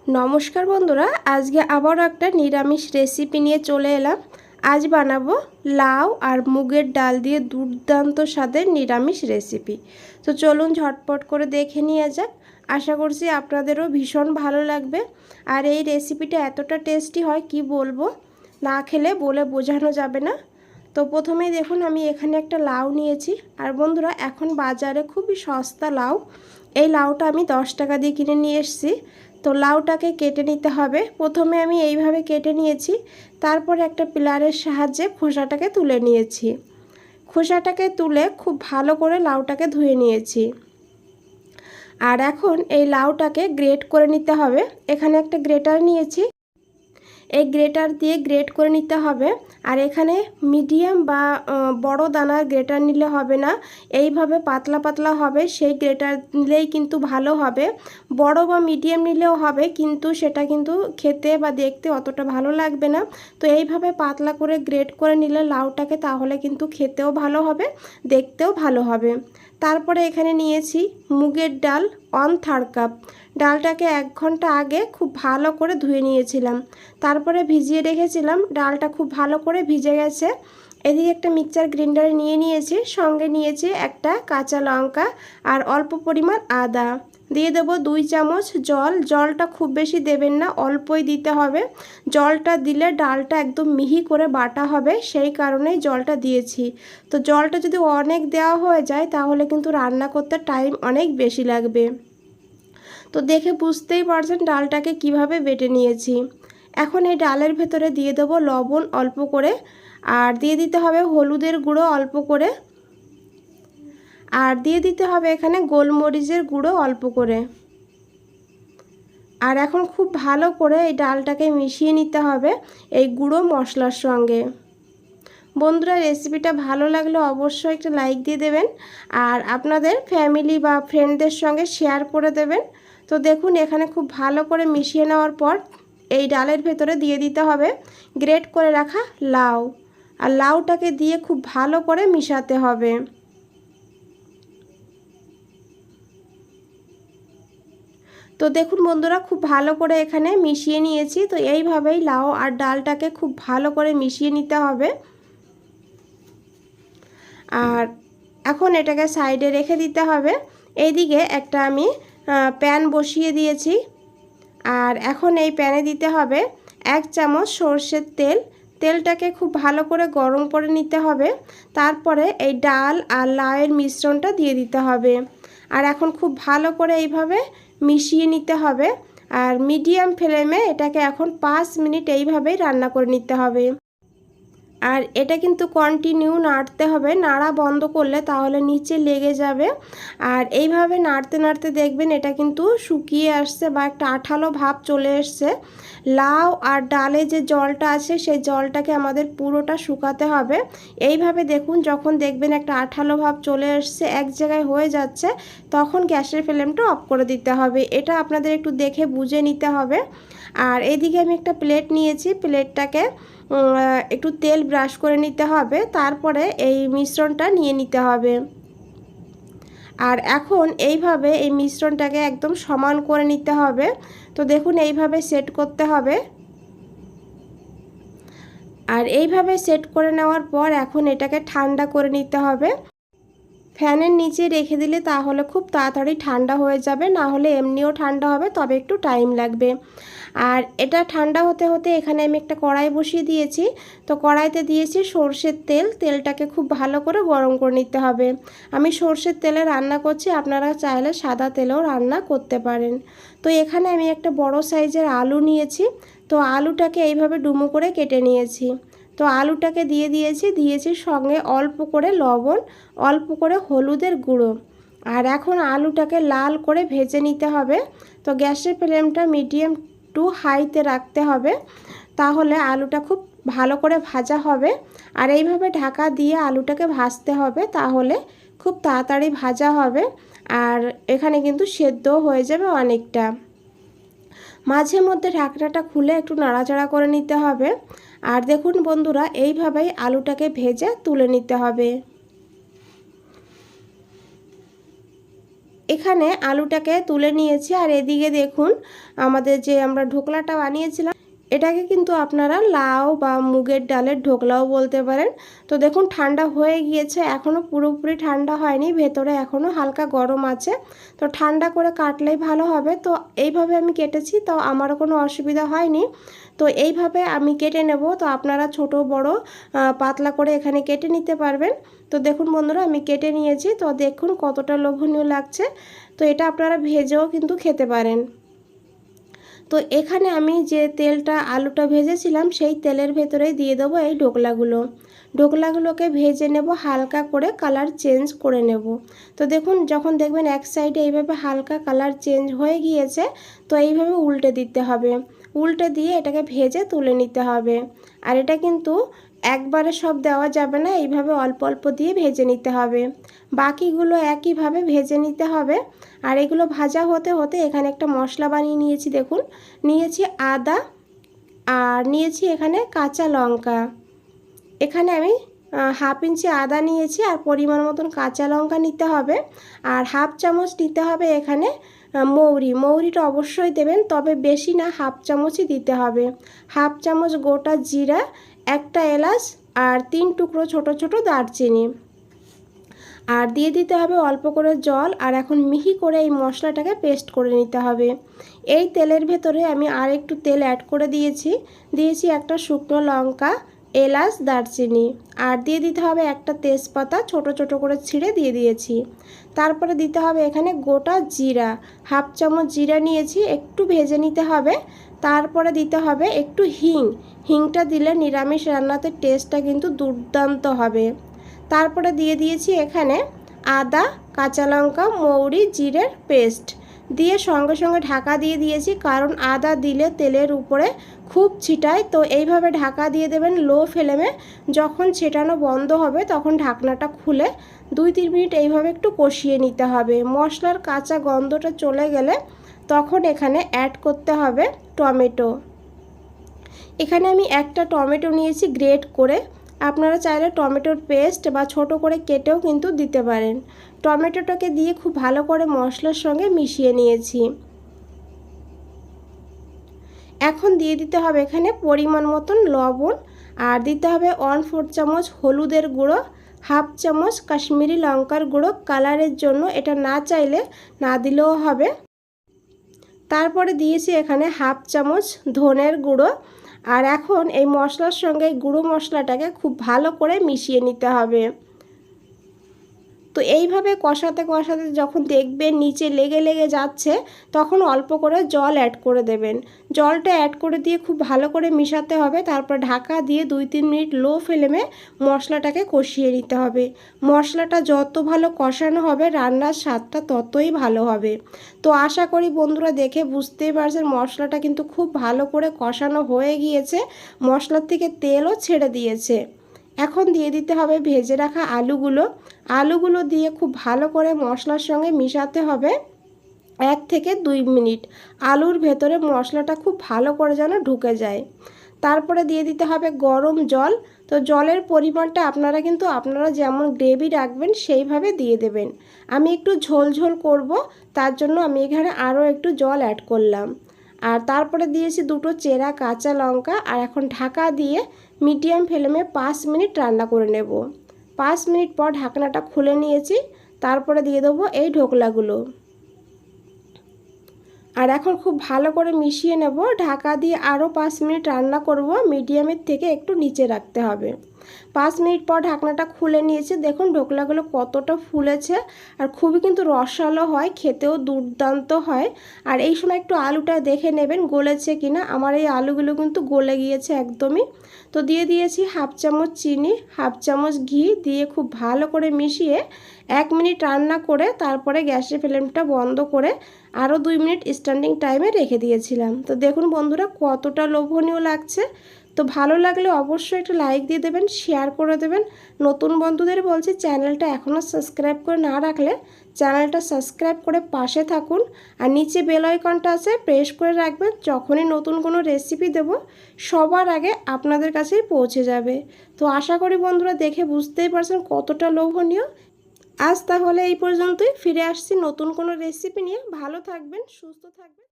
নমস্কার বন্ধুরা, আজকে আবার একটা নিরামিষ রেসিপি নিয়ে চলে এলাম। আজ বানাবো লাউ আর মুগের ডাল দিয়ে দুর্দান্ত স্বাদের নিরামিষ রেসিপি। তো চলুন ঝটপট করে দেখে নিয়ে যাক। আশা করছি আপনাদেরও ভীষণ ভালো লাগবে। আর এই রেসিপিটা এতটা টেস্টি হয় কি বলবো, না খেলে বলে বোঝানো যাবে না। তো প্রথমেই দেখুন আমি এখানে একটা লাউ নিয়েছি। আর বন্ধুরা, এখন বাজারে খুবই সস্তা লাউ। এই লাউটা আমি 10 টাকা দিয়ে কিনে নিয়ে এসেছি। তো লাউটাকে কেটে নিতে হবে। প্রথমে আমি এইভাবে কেটে নিয়েছি, তারপর একটা পিলারের সাহায্যে খোসাটাকে তুলে নিয়েছি। খোসাটাকে তুলে খুব ভালো করে লাউটাকে ধুয়ে নিয়েছি। আর এখন এই লাউটাকে গ্রেট করে নিতে হবে। এখানে একটা গ্রেটার নিয়েছি, এই গ্রেটার দিয়ে গ্রেট করে নিতে হবে। আর এখানে মিডিয়াম বা বড় দানার গ্রেটার নিলে হবে না, এইভাবে পাতলা পাতলা হবে সেই গ্রেটার নিলেই কিন্তু ভালো হবে। বড় বা মিডিয়াম নিলেও হবে, কিন্তু সেটা কিন্তু খেতে বা দেখতে অতটা ভালো লাগবে না। তো এইভাবে পাতলা করে গ্রেট করে নিলে লাউটাকে, তাহলে কিন্তু খেতেও ভালো হবে, দেখতেও ভালো হবে। তারপরে এখানে নিয়েছি মুগের ডাল 1/3 কাপ। ডালটাকে 1 ঘন্টা আগে খুব ভালো করে ধুয়ে নিয়েছিলাম, তারপরে ভিজিয়ে রেখেছিলাম। ডালটা খুব ভালো করে ভিজে গেছে। এদিকে একটা মিক্সচার গ্রাইন্ডারে নিয়ে নিয়েছি, সঙ্গে নিয়েছি একটা কাঁচা লঙ্কা আর অল্প পরিমাণ আদা। দিয়ে দেবো 2 চামচ জল। জলটা খুব বেশি দেবেন না, অল্পই দিতে হবে। জলটা দিলে ডালটা একদম মিহি করে বাটা হবে, সেই কারণেই জলটা দিয়েছি। তো জলটা যদি অনেক দেওয়া হয়ে যায় তাহলে কিন্তু রান্না করতে টাইম অনেক বেশি লাগবে। তো দেখে বুঝতেই পারছেন ডালটাকে কিভাবে বেটে নিয়েছি। এখন এই ডালের ভেতরে দিয়ে দেবো লবণ অল্প করে, আর দিয়ে দিতে হবে হলুদের গুঁড়ো অল্প করে, আর দিয়ে দিতে হবে এখানে গোলমরিচের গুঁড়ো অল্প করে। আর এখন খুব ভালো করে এই ডালটাকে মিশিয়ে নিতে হবে এই গুঁড়ো মশলার সঙ্গে। বন্ধুরা, রেসিপিটা ভালো লাগলে অবশ্যই একটা লাইক দিয়ে দেবেন, আর আপনাদের ফ্যামিলি বা ফ্রেন্ডদের সঙ্গে শেয়ার করে দেবেন। তো দেখুন এখানে খুব ভালো করে মিশিয়ে নেওয়ার পর এই ডালের ভেতরে দিয়ে দিতে হবে গ্রেট করে রাখা লাউ। আর লাউটাকে দিয়ে খুব ভালো করে মিশাতে হবে। তো দেখুন বন্ধুরা, খুব ভালো করে এখানে মিশিয়ে নিয়েছি। তো এইভাবেই লাউ আর ডালটাকে খুব ভালো করে মিশিয়ে নিতে হবে। আর এখন এটাকে সাইডে রেখে দিতে হবে। এইদিকে একটা আমি প্যান বসিয়ে দিয়েছি। আর এখন এই প্যানে দিতে হবে 1 চামচ সর্ষের তেল। তেলটাকে খুব ভালো করে গরম করে নিতে হবে। তারপরে এই ডাল আর লাউয়ের মিশ্রণটা দিয়ে দিতে হবে। আর এখন খুব ভালো করে এইভাবে মিশিয়ে নিতে হবে। আর মিডিয়াম ফ্লেমে এটাকে এখন 5 মিনিট এইভাবেই রান্না করে নিতে হবে। আর এটা কিন্তু কন্টিনিউ নাড়তে হবে, নাড়া বন্ধ করলে তাহলে নিচে লেগে যাবে। আর এইভাবে নাড়তে নাড়তে দেখবেন এটা কিন্তু শুকিয়ে আসছে বা একটা আঠালো ভাব চলে এসছে। লাউ আর ডালে যে জলটা আছে সেই জলটাকে আমাদের পুরোটা শুকাতে হবে। এইভাবে দেখুন, যখন দেখবেন একটা আঠালো ভাব চলে এসছে, এক জায়গায় হয়ে যাচ্ছে, তখন গ্যাসের ফ্লেমটা অফ করে দিতে হবে। এটা আপনাদের একটু দেখে বুঝে নিতে হবে। আর এইদিকে আমি একটা প্লেট নিয়েছি, প্লেটটাকে একটু তেল ব্রাশ করে নিতে হবে, তারপরে এই মিশ্রণটা নিয়ে নিতে হবে। আর এখন এইভাবে এই মিশ্রণটাকে একদম সমান করে নিতে হবে। তো দেখুন এইভাবে সেট করতে হবে। আর এইভাবে সেট করে নেওয়ার পর এখন এটাকে ঠান্ডা করে নিতে হবে। ফ্যানের নিচে রেখে দিলে তাহলে খুব তাড়াতাড়ি ঠান্ডা হয়ে যাবে, না হলে এমনিও ঠান্ডা হবে, তবে একটু টাইম লাগবে। আর এটা ঠান্ডা হতে হতে এখানে আমি একটা কড়াই বসিয়ে দিয়েছি। তো কড়াইতে দিয়েছি সর্ষের তেল। তেলটাকে খুব ভালো করে গরম করে নিতে হবে। আমি সর্ষের তেলে রান্না করছি, আপনারা চাইলে সাদা তেলেও রান্না করতে পারেন। তো এখানে আমি একটা বড় সাইজের আলু নিয়েছি। তো আলুটাকে এইভাবে ডুমো করে কেটে নিয়েছি। তো আলুটাকে দিয়েছি সঙ্গে অল্প করে লবণ, অল্প করে হলুদের গুঁড়ো। আর এখন আলুটাকে লাল করে ভেজে নিতে হবে। তো গ্যাসের ফ্লেমটা মিডিয়াম টু হাইতে রাখতে হবে, তাহলে আলুটা খুব ভালো করে ভাজা হবে। আর এইভাবে ঢাকা দিয়ে আলুটাকে ভাজতে হবে, তাহলে খুব তাড়াতাড়ি ভাজা হবে। আর এখানে কিন্তু সেদ্ধও হয়ে যাবে অনেকটা। মাঝে মধ্যে ঢাকনাটা খুলে একটু নাড়াচাড়া করে নিতে হবে। আর দেখুন বন্ধুরা, এইভাবেই আলুটাকে ভেজে তুলে নিতে হবে। এখানে আলুটাকে তুলে নিয়েছি আর এদিকে দেখুন আমাদের যে আমরা ঢোকলাটা বানিয়েছিলাম এটাকে কিন্তু আপনারা লাউ বা মুগের ডালের ঢোকলাও বলতে পারেন। তো দেখুন ঠান্ডা হয়ে গিয়েছে, এখনও পুরোপুরি ঠান্ডা হয়নি, ভেতরে এখনও হালকা গরম আছে। তো ঠান্ডা করে কাটলেই ভালো হবে। তো এইভাবে আমি কেটেছি, তো আমারও কোনো অসুবিধা হয়নি। তো এইভাবে আমি কেটে নেব। তো আপনারা ছোট বড় পাতলা করে এখানে কেটে নিতে পারবেন। তো দেখুন বন্ধুরা আমি কেটে নিয়েছি। তো দেখুন কতটা লোভনীয় লাগছে। তো এটা আপনারা ভেজেও কিন্তু খেতে পারেন। তো এখানে আমি যে তেলটা আলুটা ভেজেছিলাম সেই তেলের ভেতরেই দিয়ে দেবো এই ঢোকলাগুলোকে ভেজে নেব, হালকা করে কালার চেঞ্জ করে নেব। তো দেখুন যখন দেখবেন এক সাইডে এইভাবে হালকা কালার চেঞ্জ হয়ে গিয়েছে, তো এইভাবে উল্টে দিতে হবে। উল্টে দিয়ে এটাকে ভেজে তুলে নিতে হবে। আর এটা কিন্তু একবারে সব দেওয়া যাবে না, এইভাবে অল্প অল্প দিয়ে ভেজে নিতে হবে। বাকিগুলো একইভাবে ভেজে নিতে হবে। আর এগুলো ভাজা হতে হতে এখানে একটা মশলা বানিয়ে নিয়েছি। দেখুন নিয়েছি আদা আর নিয়েছি এখানে কাঁচা লঙ্কা। এখানে আমি হাফ ইঞ্চি আদা নিয়েছি আর পরিমাণ মতন কাঁচা লঙ্কা নিতে হবে। আর হাফ চামচ নিতে হবে এখানে মৌরিটা অবশ্যই দেবেন, তবে বেশি না, হাফ চামচই দিতে হবে। হাফ চামচ গোটা জিরা, একটা এলাচ আর 3 টুকরো ছোট ছোট দারচিনি। আর দিয়ে দিতে হবে অল্প করে জল। আর এখন মিহি করে এই মশলাটাকে পেস্ট করে নিতে হবে। এই তেলের ভেতরে আমি আর একটু তেল অ্যাড করে দিয়েছি একটা শুকনো লঙ্কা, এলাচ, দারচিনি। আর দিয়ে দিতে হবে একটা তেজপাতা ছোট ছোট করে ছিঁড়ে দিয়ে দিয়েছি। তারপরে দিতে হবে এখানে গোটা জিরা, হাফ চামচ জিরা নিয়েছি, একটু ভেজে নিতে হবে। তারপরে দিতে হবে একটু হিংটা দিলে নিরামিষ রান্নাতে টেস্টটা কিন্তু দুর্দান্ত হবে। তারপরে দিয়ে দিয়েছি এখানে আদা, কাঁচা লঙ্কা, মৌরি, জিরের পেস্ট দিয়ে সঙ্গে সঙ্গে ঢাকা দিয়ে দিয়েছি, কারণ আদা দিলে তেলের উপরে খুব ছিটায়। তো এইভাবে ঢাকা দিয়ে দেবেন লো ফ্লেমে। যখন ছেটানো বন্ধ হবে তখন ঢাকনাটা খুলে 2-3 মিনিট এইভাবে একটু কষিয়ে নিতে হবে। মশলার কাঁচা গন্ধটা চলে গেলে তখন এখানে অ্যাড করতে হবে টমেটো। এখানে আমি একটা টমেটো নিয়েছি গ্রেট করে। আপনারা চাইলে টমেটোর পেস্ট বা ছোট করে কেটেও কিন্তু দিতে পারেন। টমেটোটাকে দিয়ে খুব ভালো করে মশলার সঙ্গে মিশিয়ে নিয়েছি। এখন দিয়ে দিতে হবে এখানে পরিমাণ মতন লবণ। আর দিতে হবে 1/4 চামচ হলুদের গুঁড়ো, হাফ চামচ কাশ্মীরি লঙ্কার গুঁড়ো কালারের জন্য, এটা না চাইলে না দিলেও হবে। তারপরে দিয়েছি এখানে হাফ চামচ ধনের গুঁড়ো। আর এখন এই মশলার সঙ্গে গুঁড়ো মশলাটাকে খুব ভালো করে মিশিয়ে নিতে হবে। তো এইভাবে কষাতে কষাতে যখন দেখবেন নিচে লেগে যাচ্ছে তখন অল্প করে জল অ্যাড করে দেবেন। জলটা অ্যাড করে দিয়ে খুব ভালো করে মিশাতে হবে। তারপর ঢাকা দিয়ে 2-3 মিনিট লো ফ্লেমে মশলাটাকে কষিয়ে নিতে হবে। মশলাটা যত ভালো কষানো হবে রান্নার স্বাদটা ততই ভালো হবে। তো আশা করি বন্ধুরা দেখে বুঝতেই পারছেন মশলাটা কিন্তু খুব ভালো করে কষানো হয়ে গিয়েছে, মশলার থেকে তেলও ছেড়ে দিয়েছে। এখন দিয়ে দিতে হবে ভেজে রাখা আলুগুলো দিয়ে খুব ভালো করে মশলার সঙ্গে মিশাতে হবে 1 থেকে 2 মিনিট। আলুর ভেতরে মশলাটা খুব ভালো করে যেন ঢুকে যায়। তারপরে দিয়ে দিতে হবে গরম জল। তো জলের পরিমাণটা আপনারা যেমন গ্রেভি রাখবেন সেইভাবে দিয়ে দেবেন। আমি একটু ঝোল করব, তার জন্য আমি এখানে আরও একটু জল অ্যাড করলাম। আর তারপরে দিয়েছি 2টো চেরা কাঁচা লঙ্কা। আর এখন ঢাকা দিয়ে মিডিয়াম ফ্লেমে 5 মিনিট রান্না করে নেব। 5 মিনিট পর ঢাকনাটা খুলে নিয়েছি। তারপরে দিয়ে দেবো এই ঢোকলাগুলো। আর এখন খুব ভালো করে মিশিয়ে নেব। ঢাকা দিয়ে আরও 5 মিনিট রান্না করব, মিডিয়ামের থেকে একটু নিচে রাখতে হবে। 5 মিনিট পর ঢাকনাটা খুলে নিয়েছি। দেখুন ঢোকলাগুলো কতটা ফুলেছে আর খুবই কিন্তু রসালো হয়, খেতেও দুর্দান্ত হয়। আর এই সময় একটু আলুটা দেখে নেবেন গলেছে কিনা। আমার এই আলুগুলো কিন্তু গলে গিয়েছে একদমই। তো দিয়ে দিয়েছি হাফ চামচ চিনি, হাফ চামচ ঘি দিয়ে খুব ভালো করে মিশিয়ে 1 মিনিট রান্না করে তারপরে গ্যাসের ফ্লেমটা বন্ধ করে আরও 2 মিনিট স্ট্যান্ডিং টাইমে রেখে দিয়েছিলাম। তো দেখুন বন্ধুরা কতটা লোভনীয় লাগছে। তো ভালো লাগলে অবশ্যই একটা লাইক দিয়ে দেবেন, শেয়ার করে দেবেন। নতুন বন্ধুদের বলছি চ্যানেলটা এখনও সাবস্ক্রাইব করে না রাখলে চ্যানেলটা সাবস্ক্রাইব করে পাশে থাকুন। আর নিচে বেল আইকনটা আছে প্রেস করে রাখবেন, যখনই নতুন কোনো রেসিপি দেব সবার আগে আপনাদের কাছেই পৌঁছে যাবে। তো আশা করি বন্ধুরা দেখে বুঝতেই পারছেন কতটা লোভনীয়। আজ তাহলে এই পর্যন্তই, ফিরে আসছি নতুন কোনো রেসিপি নিয়ে। ভালো থাকবেন, সুস্থ থাকবেন।